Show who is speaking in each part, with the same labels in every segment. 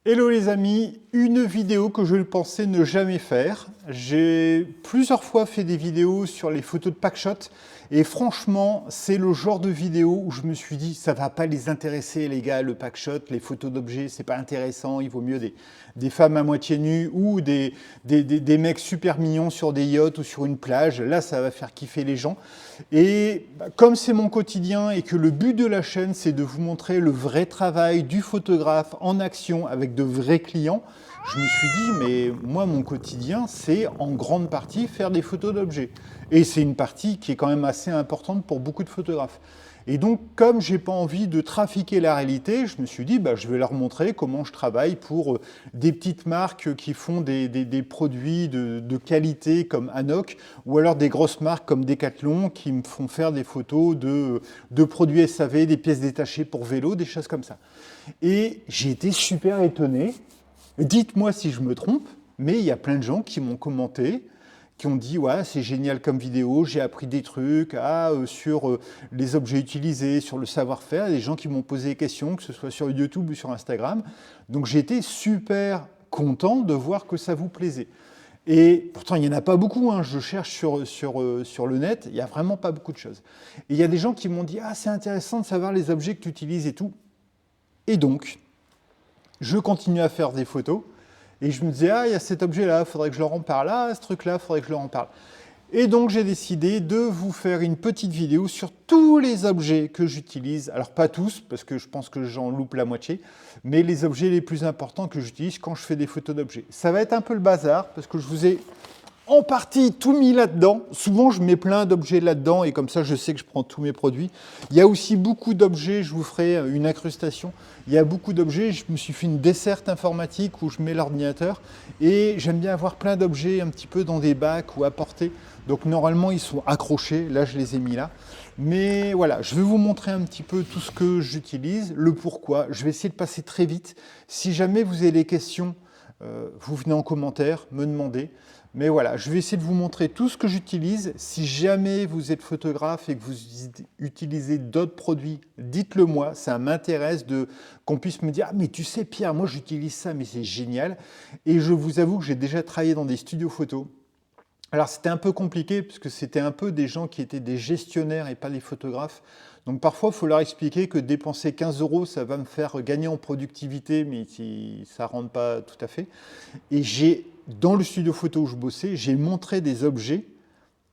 Speaker 1: Hello les amis, une vidéo que je pensais ne jamais faire. J'ai plusieurs fois fait des vidéos sur les photos de packshot et franchement, c'est le genre de vidéo où je me suis dit ça va pas les intéresser les gars, le packshot, les photos d'objets, c'est pas intéressant, il vaut mieux des femmes à moitié nues ou des mecs super mignons sur des yachts ou sur une plage. Là, ça va faire kiffer les gens. Et comme c'est mon quotidien et que le but de la chaîne, c'est de vous montrer le vrai travail du photographe en action avec de vrais clients, je me suis dit, mais moi, mon quotidien, c'est en grande partie faire des photos d'objets. Et c'est une partie qui est quand même assez importante pour beaucoup de photographes. Et donc, comme j'ai pas envie de trafiquer la réalité, je me suis dit, je vais leur montrer comment je travaille pour des petites marques qui font des produits de qualité comme Anoc, ou alors des grosses marques comme Decathlon qui me font faire des photos de produits SAV, des pièces détachées pour vélo, des choses comme ça. Et j'ai été super étonné. Dites-moi si je me trompe, mais il y a plein de gens qui m'ont commenté, qui ont dit « ouais, c'est génial comme vidéo, j'ai appris des trucs sur les objets utilisés, sur le savoir-faire ». Des gens qui m'ont posé des questions, que ce soit sur YouTube ou sur Instagram. Donc j'ai été super content de voir que ça vous plaisait. Et pourtant, il n'y en a pas beaucoup, hein. Je cherche sur le net, il n'y a vraiment pas beaucoup de choses. Et il y a des gens qui m'ont dit « ah, c'est intéressant de savoir les objets que tu utilises et tout ». Et donc, je continue à faire des photos et je me disais, ah, il y a cet objet-là, il faudrait que je leur en parle, ah, ce truc-là, il faudrait que je leur en parle. Et donc, j'ai décidé de vous faire une petite vidéo sur tous les objets que j'utilise. Alors, pas tous, parce que je pense que j'en loupe la moitié, mais les objets les plus importants que j'utilise quand je fais des photos d'objets. Ça va être un peu le bazar, parce que je vous ai en partie tout mis là-dedans. Souvent, je mets plein d'objets là-dedans et comme ça, je sais que je prends tous mes produits. Il y a aussi beaucoup d'objets, je vous ferai une incrustation. Il y a beaucoup d'objets, je me suis fait une desserte informatique où je mets l'ordinateur et j'aime bien avoir plein d'objets un petit peu dans des bacs ou à portée. Donc normalement, ils sont accrochés. Là, je les ai mis là. Mais voilà, je vais vous montrer un petit peu tout ce que j'utilise, le pourquoi. Je vais essayer de passer très vite. Si jamais vous avez des questions, vous venez en commentaire, me demander. Mais voilà, je vais essayer de vous montrer tout ce que j'utilise. Si jamais vous êtes photographe et que vous utilisez d'autres produits, dites-le moi. Ça m'intéresse qu'on puisse me dire « ah mais tu sais Pierre, moi j'utilise ça, mais c'est génial ». Et je vous avoue que j'ai déjà travaillé dans des studios photos. Alors c'était un peu compliqué parce que c'était un peu des gens qui étaient des gestionnaires et pas des photographes. Donc parfois, il faut leur expliquer que dépenser 15 €, ça va me faire gagner en productivité, mais ça ne rentre pas tout à fait. Et dans le studio photo où je bossais, j'ai montré des objets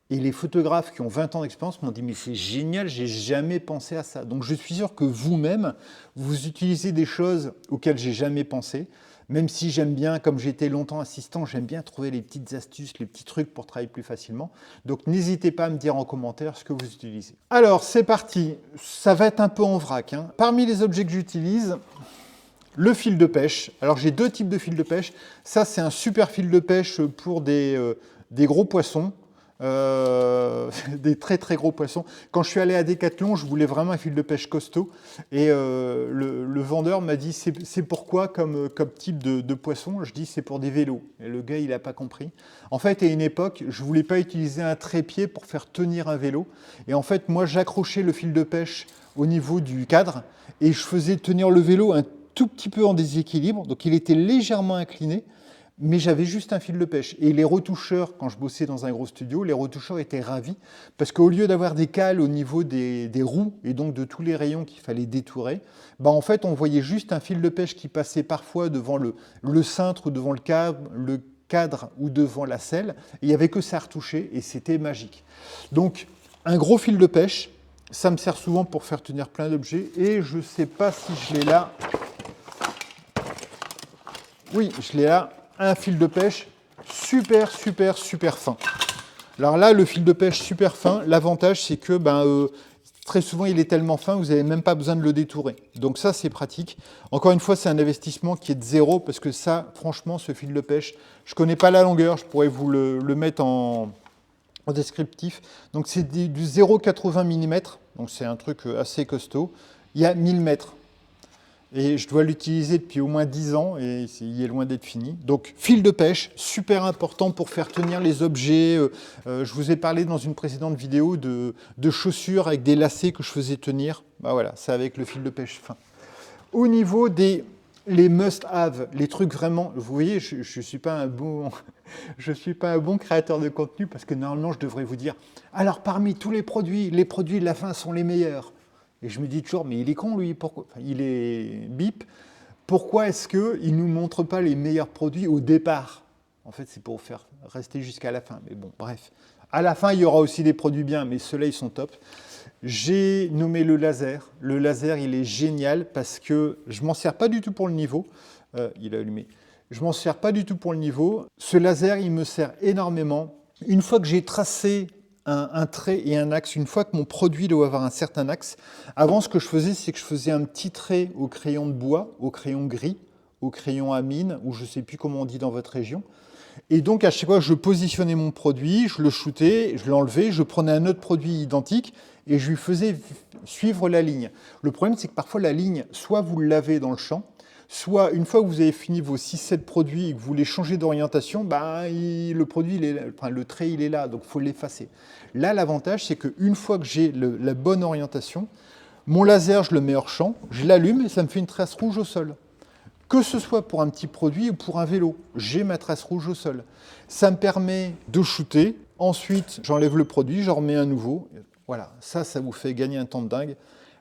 Speaker 1: et les photographes qui ont 20 ans d'expérience m'ont dit « mais c'est génial, j'ai jamais pensé à ça ». Donc je suis sûr que vous-même, vous utilisez des choses auxquelles j'ai jamais pensé. Même si j'aime bien, comme j'ai été longtemps assistant, j'aime bien trouver les petites astuces, les petits trucs pour travailler plus facilement. Donc n'hésitez pas à me dire en commentaire ce que vous utilisez. Alors c'est parti, ça va être un peu en vrac, hein. Parmi les objets que j'utilise, le fil de pêche. Alors j'ai deux types de fil de pêche. Ça c'est un super fil de pêche pour des gros poissons. Des très très gros poissons. Quand je suis allé à Decathlon, je voulais vraiment un fil de pêche costaud et le vendeur m'a dit c'est pourquoi comme type de poisson. Je dis c'est pour des vélos et le gars il n'a pas compris. En fait à une époque je voulais pas utiliser un trépied pour faire tenir un vélo et en fait moi j'accrochais le fil de pêche au niveau du cadre et je faisais tenir le vélo un tout petit peu en déséquilibre, donc il était légèrement incliné. Mais j'avais juste un fil de pêche. Et les retoucheurs, quand je bossais dans un gros studio, les retoucheurs étaient ravis parce qu'au lieu d'avoir des cales au niveau des roues et donc de tous les rayons qu'il fallait détourer, en fait, on voyait juste un fil de pêche qui passait parfois devant le cintre ou devant le cadre ou devant la selle. Il n'y avait que ça à retoucher et c'était magique. Donc, un gros fil de pêche, ça me sert souvent pour faire tenir plein d'objets et je ne sais pas si je l'ai là. Oui, je l'ai là. Un fil de pêche super fin. Alors là, le fil de pêche super fin, l'avantage c'est que très souvent il est tellement fin, vous n'avez même pas besoin de le détourer. Donc ça c'est pratique. Encore une fois, c'est un investissement qui est de zéro parce que ça, franchement, ce fil de pêche, je ne connais pas la longueur, je pourrais vous le mettre en descriptif. Donc c'est du 0,80 mm, donc c'est un truc assez costaud. Il y a 1000 mètres. Et je dois l'utiliser depuis au moins 10 ans et il est loin d'être fini. Donc, fil de pêche, super important pour faire tenir les objets. Je vous ai parlé dans une précédente vidéo de chaussures avec des lacets que je faisais tenir. Voilà, c'est avec le fil de pêche fin. Au niveau des les must-have, les trucs vraiment, vous voyez, je ne suis pas un bon, je suis pas un bon créateur de contenu parce que normalement je devrais vous dire, alors parmi tous les produits de la fin sont les meilleurs. Et je me dis toujours, mais il est con lui, pourquoi, enfin, il est bip, pourquoi est-ce qu'il ne nous montre pas les meilleurs produits au départ? En fait, c'est pour faire rester jusqu'à la fin, mais bon, bref. À la fin, il y aura aussi des produits bien, mais ceux-là, ils sont top. J'ai nommé le laser. Le laser, il est génial parce que je ne m'en sers pas du tout pour le niveau. Il a allumé. Je ne m'en sers pas du tout pour le niveau. Ce laser, il me sert énormément. Une fois que j'ai tracé un trait et un axe, une fois que mon produit doit avoir un certain axe, avant, ce que je faisais, c'est que je faisais un petit trait au crayon de bois, au crayon gris, au crayon à mine, ou je ne sais plus comment on dit dans votre région. Et donc, à chaque fois, je positionnais mon produit, je le shootais, je l'enlevais, je prenais un autre produit identique et je lui faisais suivre la ligne. Le problème, c'est que parfois, la ligne, soit vous l'avez dans le champ, soit une fois que vous avez fini vos 6-7 produits et que vous voulez changer d'orientation, le produit, le trait, il est là, donc il faut l'effacer. Là, l'avantage, c'est qu'une fois que j'ai la bonne orientation, mon laser, je le mets hors champ, je l'allume et ça me fait une trace rouge au sol. Que ce soit pour un petit produit ou pour un vélo, j'ai ma trace rouge au sol. Ça me permet de shooter. Ensuite, j'enlève le produit, j'en remets un nouveau. Voilà, ça vous fait gagner un temps de dingue.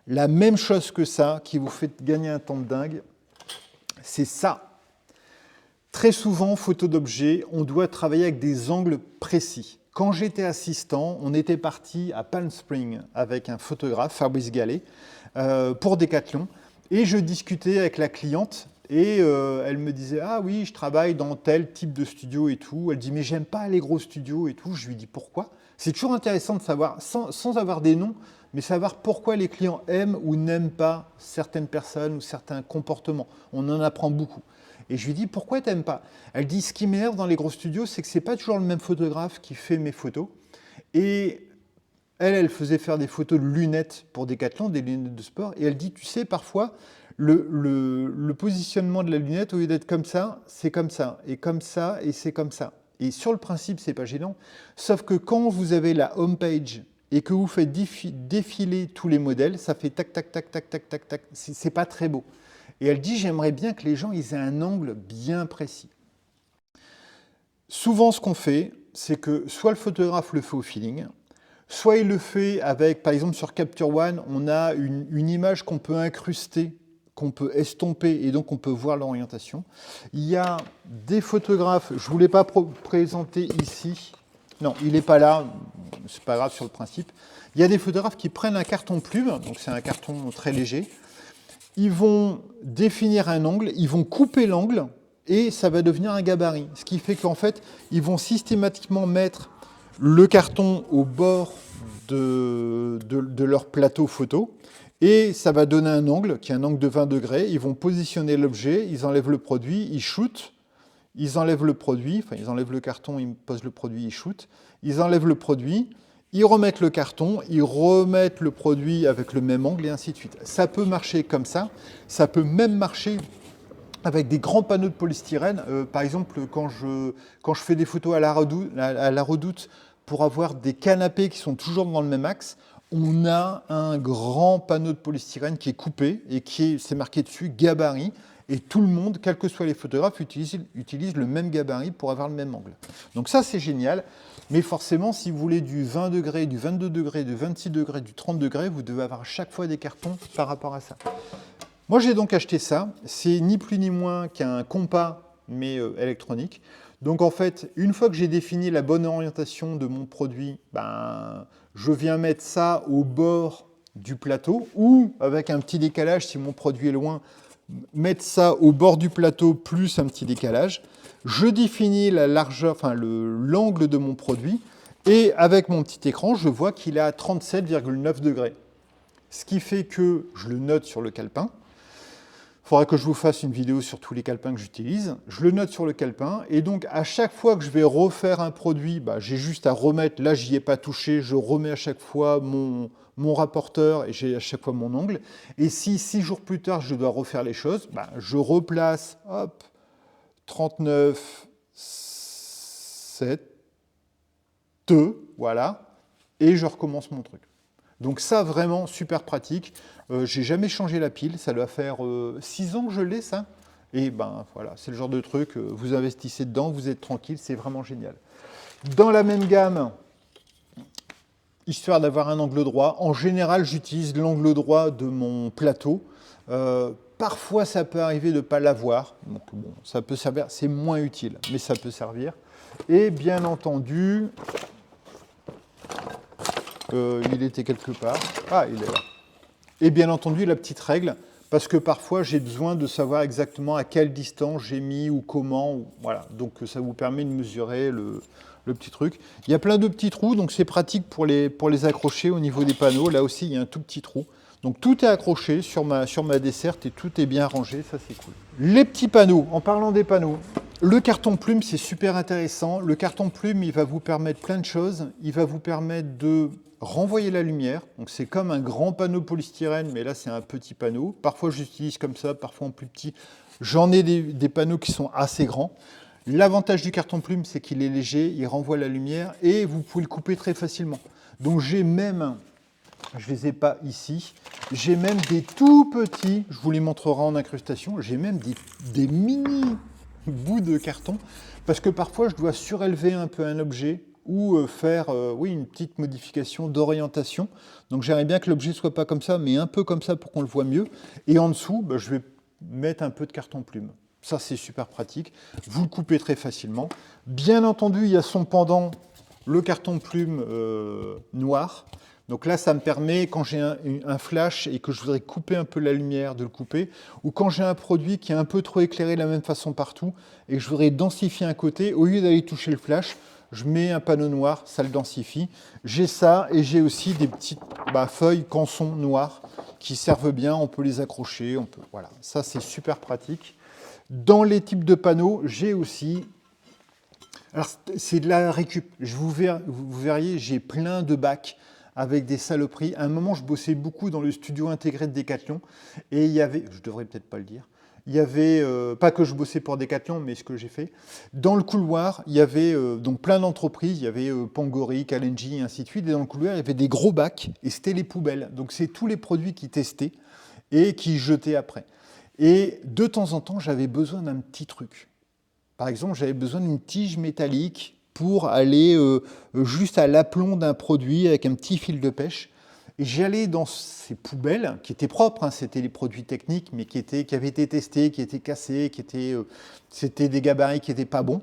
Speaker 1: La même chose que ça, qui vous fait gagner un temps de dingue, c'est ça. Très souvent, photo d'objet, on doit travailler avec des angles précis. Quand j'étais assistant, on était parti à Palm Springs avec un photographe, Fabrice Gallet, pour Decathlon. Et je discutais avec la cliente. Et elle me disait, ah oui, je travaille dans tel type de studio et tout. Elle dit, mais j'aime pas les gros studios et tout. Je lui dis, pourquoi? C'est toujours intéressant de savoir, sans avoir des noms, mais savoir pourquoi les clients aiment ou n'aiment pas certaines personnes ou certains comportements. On en apprend beaucoup. Et je lui dis, pourquoi tu n'aimes pas? Elle dit, ce qui m'énerve dans les gros studios, c'est que ce n'est pas toujours le même photographe qui fait mes photos. Et elle faisait faire des photos de lunettes pour Decathlon, des lunettes de sport. Et elle dit, tu sais, parfois, le positionnement de la lunette, au lieu d'être comme ça, c'est comme ça, et c'est comme ça. Et sur le principe, c'est pas gênant. Sauf que quand vous avez la home page et que vous faites défiler tous les modèles, ça fait tac, tac, tac, tac, tac, tac, tac. C'est pas très beau. Et elle dit, j'aimerais bien que les gens ils aient un angle bien précis. Souvent, ce qu'on fait, c'est que soit le photographe le fait au feeling, soit il le fait avec, par exemple, sur Capture One, on a une image qu'on peut incruster, qu'on peut estomper et donc on peut voir l'orientation. Il y a des photographes, je ne voulais pas présenter ici, non, il n'est pas là, c'est pas grave sur le principe. Il y a des photographes qui prennent un carton plume, donc c'est un carton très léger, ils vont définir un angle, ils vont couper l'angle et ça va devenir un gabarit. Ce qui fait qu'en fait, ils vont systématiquement mettre le carton au bord de leur plateau photo et ça va donner un angle qui est un angle de 20 degrés. Ils vont positionner l'objet, ils enlèvent le produit, ils shootent, ils enlèvent le produit, enfin ils enlèvent le carton, ils posent le produit, ils shootent, ils enlèvent le produit, ils remettent le carton, ils remettent le produit avec le même angle et ainsi de suite. Ça peut marcher comme ça peut même marcher avec des grands panneaux de polystyrène. Par exemple, quand je fais des photos à la Redoute pour avoir des canapés qui sont toujours dans le même axe, on a un grand panneau de polystyrène qui est coupé et c'est marqué dessus gabarit. Et tout le monde, quels que soient les photographes, utilise le même gabarit pour avoir le même angle. Donc ça, c'est génial. Mais forcément, si vous voulez du 20 degrés, du 22 degrés, du 26 degrés, du 30 degrés, vous devez avoir à chaque fois des cartons par rapport à ça. Moi, j'ai donc acheté ça. C'est ni plus ni moins qu'un compas, mais électronique. Donc en fait, une fois que j'ai défini la bonne orientation de mon produit, je viens mettre ça au bord du plateau ou avec un petit décalage, si mon produit est loin, mettre ça au bord du plateau plus un petit décalage. Je définis la largeur, enfin l'angle de mon produit et avec mon petit écran, je vois qu'il est à 37,9 degrés. Ce qui fait que je le note sur le calepin. Il faudra que je vous fasse une vidéo sur tous les calepins que j'utilise. Je le note sur le calepin et donc à chaque fois que je vais refaire un produit, j'ai juste à remettre, là j'y ai pas touché, je remets à chaque fois mon rapporteur et j'ai à chaque fois mon angle. Et si 6 jours plus tard je dois refaire les choses, je replace, hop, 39, 7, voilà, et je recommence mon truc. Donc ça, vraiment, super pratique. J'ai jamais changé la pile, ça doit faire 6 ans que je l'ai, ça. Et ben voilà, c'est le genre de truc, vous investissez dedans, vous êtes tranquille, c'est vraiment génial. Dans la même gamme, histoire d'avoir un angle droit, en général j'utilise l'angle droit de mon plateau. Parfois ça peut arriver de ne pas l'avoir, donc bon, ça peut servir, c'est moins utile, mais ça peut servir. Et bien entendu, il était quelque part, ah il est là. Et bien entendu la petite règle, parce que parfois j'ai besoin de savoir exactement à quelle distance j'ai mis ou comment, voilà. Donc ça vous permet de mesurer le petit truc. Il y a plein de petits trous, donc c'est pratique pour les accrocher au niveau des panneaux. Là aussi, il y a un tout petit trou. Donc tout est accroché sur ma desserte et tout est bien rangé, ça c'est cool. Les petits panneaux, en parlant des panneaux, le carton plume c'est super intéressant. Le carton plume, il va vous permettre plein de choses. Il va vous permettre de renvoyer la lumière. Donc c'est comme un grand panneau polystyrène, mais là c'est un petit panneau. Parfois j'utilise comme ça, parfois en plus petit. J'en ai des panneaux qui sont assez grands. L'avantage du carton plume, c'est qu'il est léger, il renvoie la lumière et vous pouvez le couper très facilement. Donc j'ai même, je ne les ai pas ici, j'ai même des tout petits, je vous les montrerai en incrustation, j'ai même des mini bouts de carton parce que parfois je dois surélever un peu un objet ou faire oui, une petite modification d'orientation. Donc j'aimerais bien que l'objet ne soit pas comme ça, mais un peu comme ça pour qu'on le voit mieux. Et en dessous, je vais mettre un peu de carton plume. Ça, c'est super pratique. Vous le coupez très facilement. Bien entendu, il y a son pendant, le carton plume noir. Donc là, ça me permet, quand j'ai un flash et que je voudrais couper un peu la lumière, de le couper. Ou quand j'ai un produit qui est un peu trop éclairé de la même façon partout et que je voudrais densifier un côté, au lieu d'aller toucher le flash, je mets un panneau noir, ça le densifie. J'ai ça et j'ai aussi des petites feuilles canson noires qui servent bien. On peut les accrocher. Voilà, ça, c'est super pratique. Dans les types de panneaux, j'ai aussi... Alors, c'est de la récup. Vous verriez, j'ai plein de bacs avec des saloperies. À un moment, je bossais beaucoup dans le studio intégré de Decathlon. Et il y avait... Je devrais peut-être pas le dire. Il y avait... pas que je bossais pour Decathlon, mais ce que j'ai fait. Dans le couloir, il y avait donc plein d'entreprises. Il y avait Pangori, Kalenji, et ainsi de suite. Et dans le couloir, il y avait des gros bacs. Et c'était les poubelles. Donc, c'est tous les produits qu'ils testaient et qu'ils jetaient après. Et de temps en temps, j'avais besoin d'un petit truc. Par exemple, j'avais besoin d'une tige métallique pour aller juste à l'aplomb d'un produit avec un petit fil de pêche. Et j'allais dans ces poubelles, qui étaient propres, hein, c'était les produits techniques, mais qui avaient été testés, qui étaient cassés, c'était des gabarits qui n'étaient pas bons.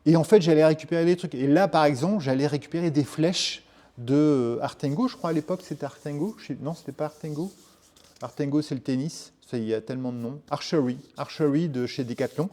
Speaker 1: Et en fait, j'allais récupérer des trucs. Et là, par exemple, j'allais récupérer des flèches de Artengo. Je crois à l'époque, c'était Artengo. Non, c'était pas Artengo. Artengo, c'est le tennis. Il y a tellement de noms. Archery de chez Decathlon.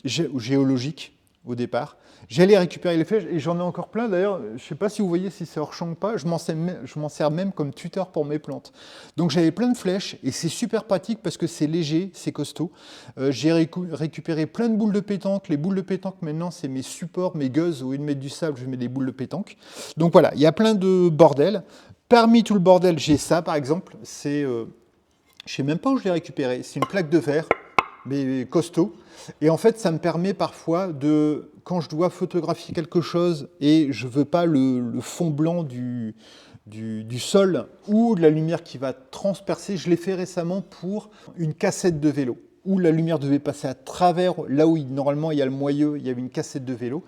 Speaker 1: Géologique au départ. J'allais récupérer les flèches et j'en ai encore plein. D'ailleurs, je ne sais pas si vous voyez si c'est hors champ ou pas. Je m'en sers même comme tuteur pour mes plantes. Donc j'avais plein de flèches et c'est super pratique parce que c'est léger, c'est costaud. J'ai récupéré plein de boules de pétanque. Les boules de pétanque maintenant, c'est mes supports, mes gueuses. Au lieu de mettre du sable, je mets des boules de pétanque. Donc voilà, il y a plein de bordel. Parmi tout le bordel, j'ai ça par exemple. C'est... je ne sais même pas où je l'ai récupéré. C'est une plaque de verre, mais costaud. Et en fait, ça me permet parfois de, quand je dois photographier quelque chose et je ne veux pas le fond blanc du sol ou de la lumière qui va transpercer, je l'ai fait récemment pour une cassette de vélo où la lumière devait passer à travers, là où normalement il y a le moyeu, il y avait une cassette de vélo,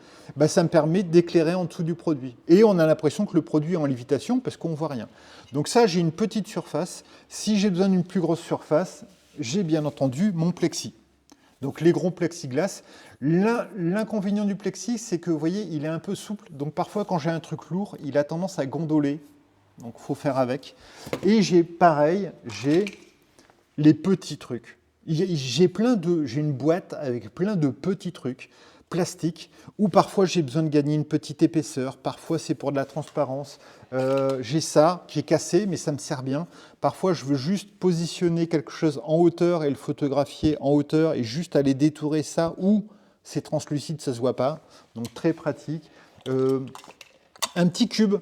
Speaker 1: ça me permet d'éclairer en dessous du produit. Et on a l'impression que le produit est en lévitation parce qu'on ne voit rien. Donc ça, j'ai une petite surface. Si j'ai besoin d'une plus grosse surface, j'ai bien entendu mon plexi. Donc les gros plexiglas. L'inconvénient du plexi, c'est que vous voyez, il est un peu souple. Donc parfois, quand j'ai un truc lourd, il a tendance à gondoler. Donc il faut faire avec. Et j'ai les petits trucs. J'ai une boîte avec plein de petits trucs plastiques où parfois j'ai besoin de gagner une petite épaisseur, parfois c'est pour de la transparence. J'ai ça qui est cassé mais ça me sert bien. Parfois je veux juste positionner quelque chose en hauteur et le photographier en hauteur et juste aller détourer ça ou c'est translucide, ça ne se voit pas. Donc très pratique. Un petit cube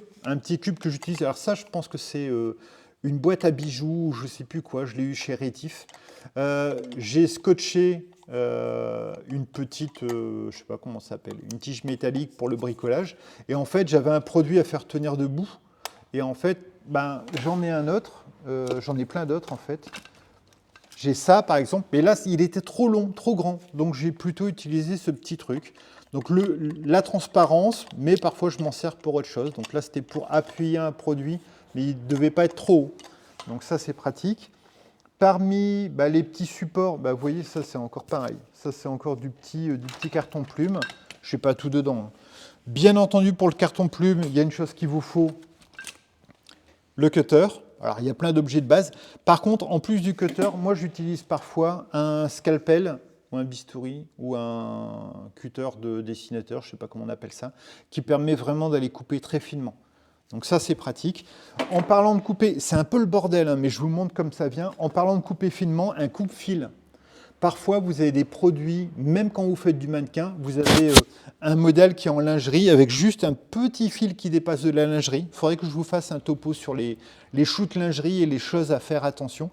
Speaker 1: que j'utilise. Alors ça je pense que c'est une boîte à bijoux ou je ne sais plus quoi, je l'ai eu chez Rétif. J'ai scotché une petite, je ne sais pas comment ça s'appelle, une tige métallique pour le bricolage. Et en fait, j'avais un produit à faire tenir debout. Et en fait, j'en ai un autre, j'en ai plein d'autres en fait. J'ai ça par exemple, mais là il était trop long, trop grand, donc j'ai plutôt utilisé ce petit truc. Donc la transparence, mais parfois je m'en sers pour autre chose. Donc là c'était pour appuyer un produit, mais il ne devait pas être trop haut. Donc ça c'est pratique. Parmi les petits supports, vous voyez ça c'est encore pareil. Ça c'est encore du petit carton plume. Je n'ai pas tout dedans, hein. Bien entendu pour le carton plume, il y a une chose qu'il vous faut, le cutter. Alors, il y a plein d'objets de base. Par contre, en plus du cutter, moi, j'utilise parfois un scalpel ou un bistouri ou un cutter de dessinateur, je ne sais pas comment on appelle ça, qui permet vraiment d'aller couper très finement. Donc ça, c'est pratique. En parlant de couper, c'est un peu le bordel, hein, mais je vous montre comme ça vient. En parlant de couper finement, un coupe-fil. Parfois, vous avez des produits, même quand vous faites du mannequin, vous avez un modèle qui est en lingerie avec juste un petit fil qui dépasse de la lingerie. Il faudrait que je vous fasse un topo sur les shoots lingerie et les choses à faire attention.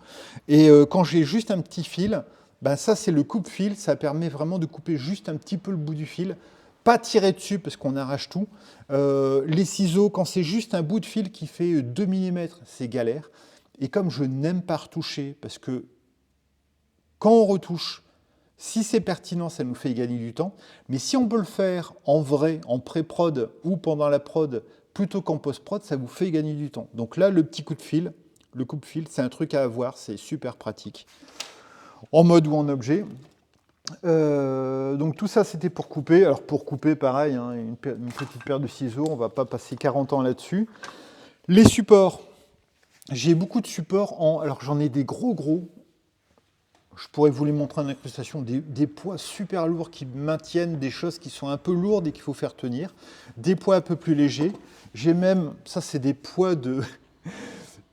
Speaker 1: Et quand j'ai juste un petit fil, ça c'est le coupe-fil. Ça permet vraiment de couper juste un petit peu le bout du fil. Pas tirer dessus parce qu'on arrache tout. Les ciseaux, quand c'est juste un bout de fil qui fait 2 mm, c'est galère. Et comme je n'aime pas retoucher, parce que quand on retouche, si c'est pertinent, ça nous fait gagner du temps. Mais si on peut le faire en vrai, en pré-prod ou pendant la prod, plutôt qu'en post-prod, ça vous fait gagner du temps. Donc là, le petit coup de fil, le coupe-fil, c'est un truc à avoir, c'est super pratique. En mode ou en objet. Donc tout ça, c'était pour couper. Alors pour couper, pareil, hein, une petite paire de ciseaux, on ne va pas passer 40 ans là-dessus. Les supports. J'ai beaucoup de supports en... Alors j'en ai des gros. Je pourrais vous les montrer en incrustation, des poids super lourds qui maintiennent des choses qui sont un peu lourdes et qu'il faut faire tenir. Des poids un peu plus légers. J'ai même, ça c'est des poids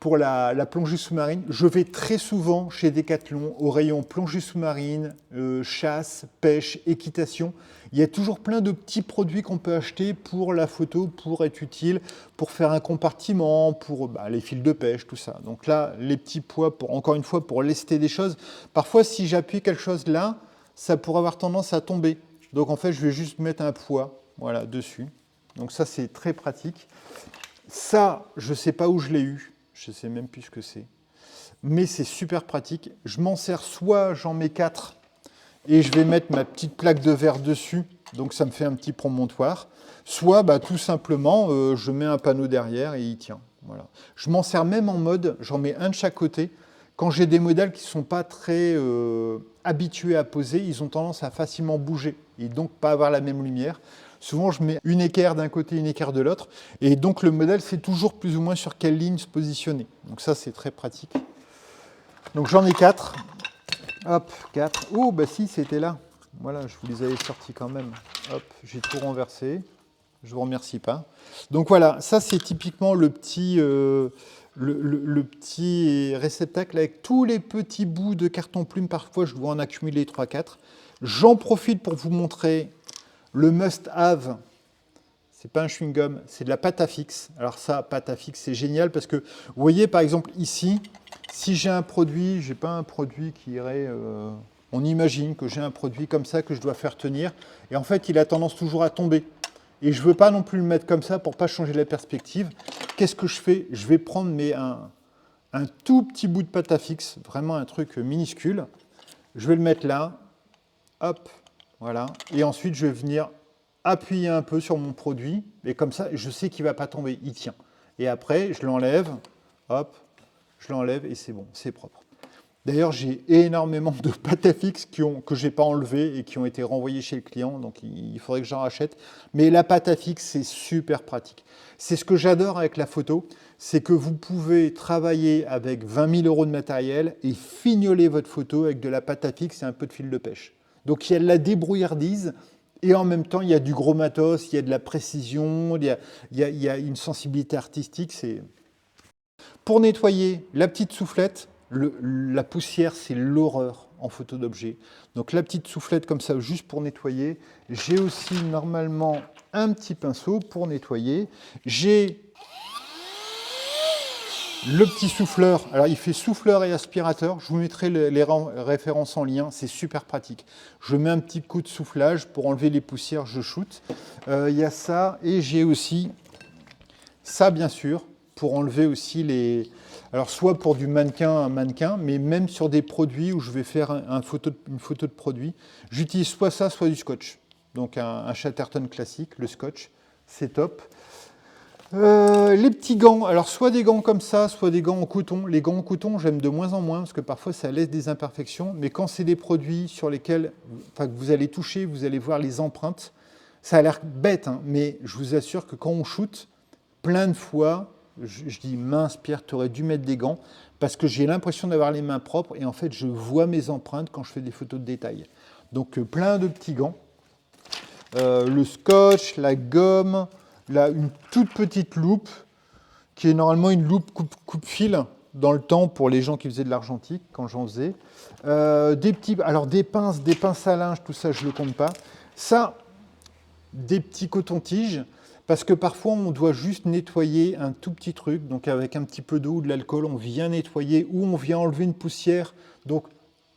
Speaker 1: pour la plongée sous-marine. Je vais très souvent chez Decathlon au rayon plongée sous-marine, chasse, pêche, équitation. Il y a toujours plein de petits produits qu'on peut acheter pour la photo, pour être utile, pour faire un compartiment, pour les fils de pêche, tout ça. Donc là, les petits poids, encore une fois, pour lester des choses. Parfois, si j'appuie quelque chose là, ça pourrait avoir tendance à tomber. Donc en fait, je vais juste mettre un poids dessus. Donc ça, c'est très pratique. Ça, je ne sais pas où je l'ai eu. Je ne sais même plus ce que c'est. Mais c'est super pratique. Je m'en sers soit j'en mets 4 et je vais mettre ma petite plaque de verre dessus. Donc ça me fait un petit promontoire. Soit tout simplement, je mets un panneau derrière et il tient. Voilà. Je m'en sers même en mode, j'en mets un de chaque côté. Quand j'ai des modèles qui ne sont pas très habitués à poser, ils ont tendance à facilement bouger et donc pas avoir la même lumière. Souvent, je mets une équerre d'un côté, une équerre de l'autre. Et donc, le modèle sait toujours plus ou moins sur quelle ligne se positionner. Donc ça, c'est très pratique. Donc j'en ai 4. Hop, 4. Oh, si, c'était là. Voilà, je vous les avais sortis quand même. Hop, j'ai tout renversé. Je ne vous remercie pas. Donc voilà, ça, c'est typiquement le petit réceptacle avec tous les petits bouts de carton plume. Parfois, je dois en accumuler 3-4. J'en profite pour vous montrer le must-have. C'est pas un chewing-gum, c'est de la pâte à fixe. Alors ça, pâte à fixe, c'est génial parce que, vous voyez, par exemple, ici, si j'ai un produit, j'ai pas un produit qui irait... on imagine que j'ai un produit comme ça que je dois faire tenir, et en fait, il a tendance toujours à tomber. Et je veux pas non plus le mettre comme ça pour pas changer la perspective. Qu'est-ce que je fais? Je vais prendre un tout petit bout de pâte à fixe, vraiment un truc minuscule. Je vais le mettre là. Hop, voilà. Et ensuite, je vais venir appuyer un peu sur mon produit. Et comme ça, je sais qu'il ne va pas tomber, il tient. Et après, je l'enlève. Hop, je l'enlève et c'est bon, c'est propre. D'ailleurs, j'ai énormément de pâte à fixe que je n'ai pas enlevé et qui ont été renvoyées chez le client. Donc, il faudrait que j'en rachète. Mais la pâte à fixe, c'est super pratique. C'est ce que j'adore avec la photo. C'est que vous pouvez travailler avec 20 000 € de matériel et fignoler votre photo avec de la pâte à fixe et un peu de fil de pêche. Donc, il y a de la débrouillardise et en même temps, il y a du gros matos, il y a de la précision, il y a une sensibilité artistique. Pour nettoyer, la petite soufflette. La poussière, c'est l'horreur en photo d'objet. Donc la petite soufflette comme ça, juste pour nettoyer. J'ai aussi normalement un petit pinceau pour nettoyer. J'ai le petit souffleur. Alors il fait souffleur et aspirateur. Je vous mettrai les références en lien. C'est super pratique. Je mets un petit coup de soufflage pour enlever les poussières. Je shoote. Il y a ça. Et j'ai aussi ça, bien sûr, pour enlever aussi les... Alors, soit pour du mannequin, un mannequin, mais même sur des produits où je vais faire une photo de produit, j'utilise soit ça, soit du scotch. Donc, un Chatterton classique, le scotch, c'est top. Les petits gants, alors soit des gants comme ça, soit des gants en coton. Les gants en coton, j'aime de moins en moins parce que parfois ça laisse des imperfections. Mais quand c'est des produits sur lesquels que vous allez toucher, vous allez voir les empreintes. Ça a l'air bête, hein, mais je vous assure que quand on shoot, plein de fois, je dis mince Pierre, tu aurais dû mettre des gants parce que j'ai l'impression d'avoir les mains propres et en fait je vois mes empreintes quand je fais des photos de détail. Donc plein de petits gants. Le scotch, la gomme. Là, une toute petite loupe, qui est normalement une loupe coupe-fil dans le temps pour les gens qui faisaient de l'argentique, quand j'en faisais. Des pinces à linge, tout ça, je ne le compte pas. Ça, des petits cotons-tiges, parce que parfois, on doit juste nettoyer un tout petit truc. Donc, avec un petit peu d'eau ou de l'alcool, on vient nettoyer ou on vient enlever une poussière. Donc,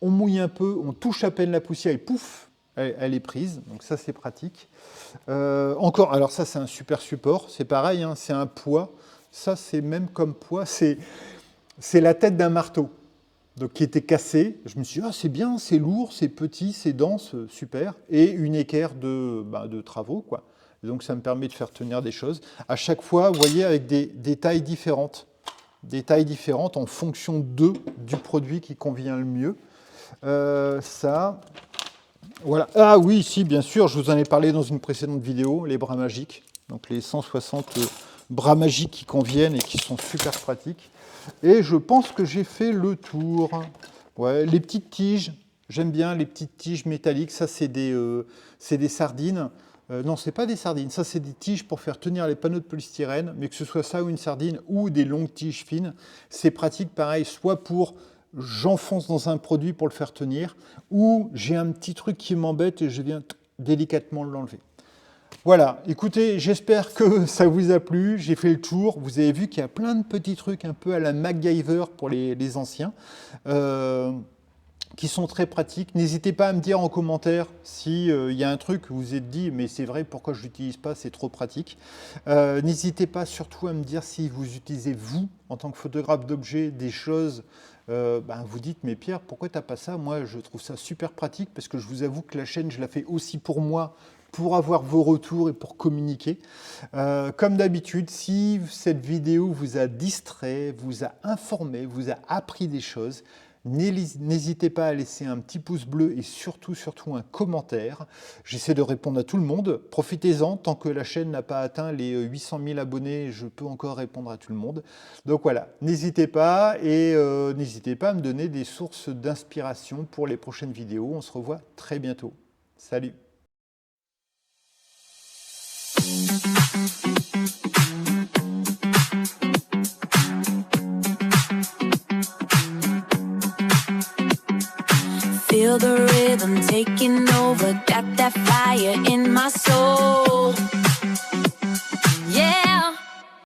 Speaker 1: on mouille un peu, on touche à peine la poussière et pouf, elle est prise, donc ça c'est pratique. Encore, alors ça c'est un super support, c'est pareil, hein, c'est un poids. Ça c'est même comme poids, c'est la tête d'un marteau, donc qui était cassée. Je me suis dit, ah c'est bien, c'est lourd, c'est petit, c'est dense, super. Et une équerre de travaux, quoi. Donc ça me permet de faire tenir des choses. À chaque fois, vous voyez, avec des tailles différentes. Des tailles différentes en fonction du produit qui convient le mieux. Ça... Voilà. Ah oui, si, bien sûr, je vous en ai parlé dans une précédente vidéo, les bras magiques. Donc les 160 bras magiques qui conviennent et qui sont super pratiques. Et je pense que j'ai fait le tour. Ouais, les petites tiges, j'aime bien les petites tiges métalliques. Ça, c'est des sardines. Non, c'est pas des sardines. Ça, c'est des tiges pour faire tenir les panneaux de polystyrène. Mais que ce soit ça ou une sardine ou des longues tiges fines, c'est pratique, pareil, soit pour... j'enfonce dans un produit pour le faire tenir, ou j'ai un petit truc qui m'embête et je viens délicatement l'enlever. Voilà, écoutez, j'espère que ça vous a plu, j'ai fait le tour, vous avez vu qu'il y a plein de petits trucs un peu à la MacGyver pour les anciens, qui sont très pratiques. N'hésitez pas à me dire en commentaire s'il y a un truc que vous vous êtes dit, mais c'est vrai, pourquoi je ne l'utilise pas, c'est trop pratique. N'hésitez pas surtout à me dire si vous utilisez, vous, en tant que photographe d'objets, des choses... vous dites, mais Pierre, pourquoi tu n'as pas ça? Moi, je trouve ça super pratique parce que je vous avoue que la chaîne, je la fais aussi pour moi, pour avoir vos retours et pour communiquer. Comme d'habitude, si cette vidéo vous a distrait, vous a informé, vous a appris des choses, n'hésitez pas à laisser un petit pouce bleu et surtout un commentaire. J'essaie de répondre à tout le monde. Profitez-en, tant que la chaîne n'a pas atteint les 800 000 abonnés, je peux encore répondre à tout le monde. Donc voilà, n'hésitez pas et n'hésitez pas à me donner des sources d'inspiration pour les prochaines vidéos. On se revoit très bientôt. Salut!
Speaker 2: Feel the rhythm taking over, got that fire in my soul.